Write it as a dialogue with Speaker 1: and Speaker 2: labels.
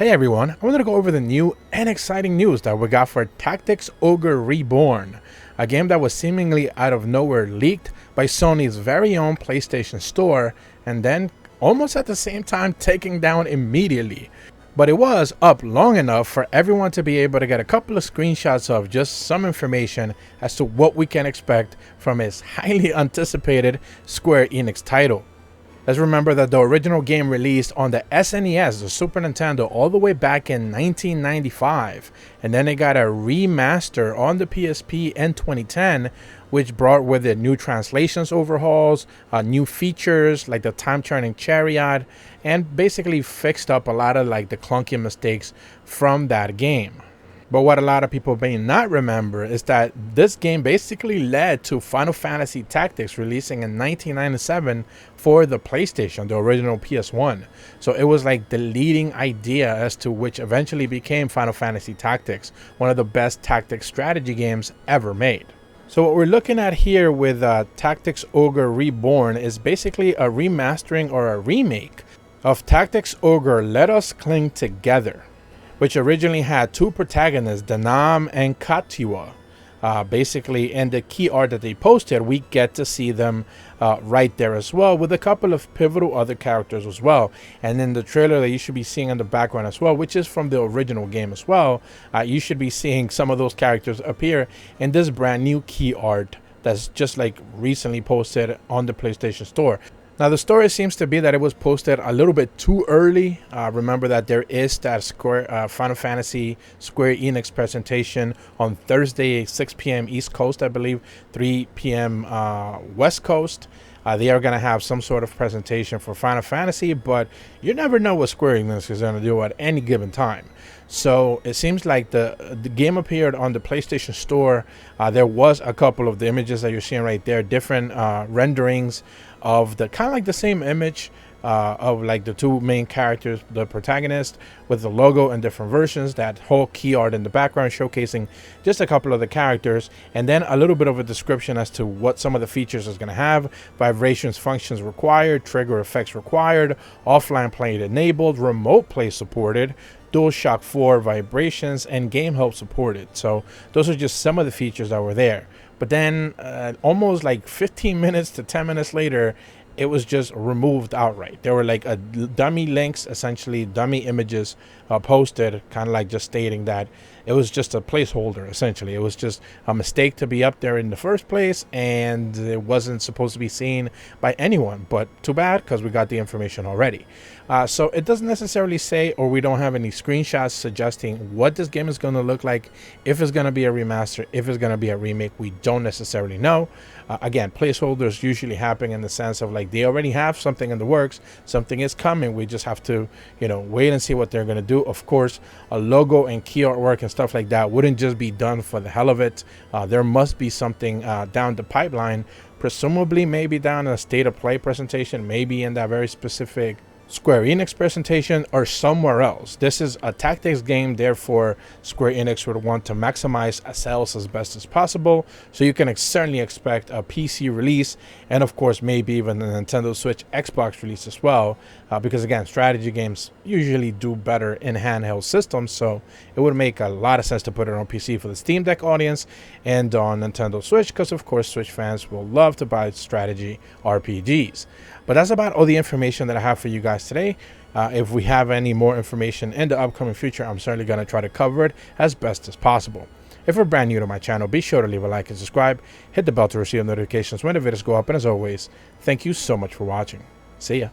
Speaker 1: Hey everyone, I wanted to go over the new and exciting news that we got for Tactics Ogre Reborn, a game that was seemingly out of nowhere leaked by Sony's very own PlayStation Store and then almost at the same time taken down immediately. But it was up long enough for everyone to be able to get a couple of screenshots of just some information as to what we can expect from its highly anticipated Square Enix title. Let's remember that the original game released on the SNES, the Super Nintendo, all the way back in 1995. And then it got a remaster on the PSP in 2010, which brought with it new translations overhauls, new features like the time-turning chariot, and basically fixed up a lot of like the clunky mistakes from that game. But what a lot of people may not remember is that this game basically led to Final Fantasy Tactics releasing in 1997 for the PlayStation, the original PS1. So it was like the leading idea as to which eventually became Final Fantasy Tactics, one of the best tactics strategy games ever made. So what we're looking at here with Tactics Ogre Reborn is basically a remastering or a remake of Tactics Ogre Let Us Cling Together, which originally had two protagonists, Danam and Katiwa. Basically, in the key art that they posted, we get to see them right there as well, with a couple of pivotal other characters as well. And in the trailer that you should be seeing in the background as well, which is from the original game as well, you should be seeing some of those characters appear in this brand new key art that's just like recently posted on the PlayStation Store. Now, the story seems to be that it was posted a little bit too early. Remember that there is that Final Fantasy Square Enix presentation on Thursday, 6 p.m. East Coast, I believe, 3 p.m. West Coast. They are going to have some sort of presentation for Final Fantasy, but you never know what Square Enix is going to do at any given time. So it seems like the game appeared on the PlayStation Store. There was a couple of the images that you're seeing right there, different renderings of the kind of like the same image of like the two main characters, the protagonist, with the logo and different versions, that whole key art in the background showcasing just a couple of the characters, and then a little bit of a description as to what some of the features is going to have: vibrations functions required, trigger effects required, offline play enabled, remote play supported, DualShock 4 vibrations, and game help supported. So those are just some of the features that were there. But then almost like 15 minutes to 10 minutes later, it was just removed outright. There were like dummy links, essentially dummy images posted, kind of like just stating that it was just a placeholder. Essentially, it was just a mistake to be up there in the first place, and it wasn't supposed to be seen by anyone. But too bad, because we got the information already. So it doesn't necessarily say, or we don't have any screenshots suggesting what this game is going to look like, if it's going to be a remaster, if it's going to be a remake. We don't necessarily know. Again, placeholders usually happen in the sense of like they already have something in the works, something is coming. We just have to, wait and see what they're going to do. Of course, a logo and key artwork and stuff like that wouldn't just be done for the hell of it. There must be something down the pipeline, presumably maybe down a state of play presentation, maybe in that very specific Square Enix presentation, or somewhere else. This is a tactics game, therefore Square Enix would want to maximize sales as best as possible, so you can certainly expect a PC release, and of course maybe even a Nintendo Switch Xbox release as well, because again, strategy games usually do better in handheld systems, so it would make a lot of sense to put it on PC for the Steam Deck audience and on Nintendo Switch, because of course Switch fans will love to buy strategy RPGs. But that's about all the information that I have for you guys today. If we have any more information in the upcoming future, I'm certainly going to try to cover it as best as possible. If you're brand new to my channel, be sure to leave a like and subscribe. Hit the bell to receive notifications when the videos go up. And as always, thank you so much for watching. See ya.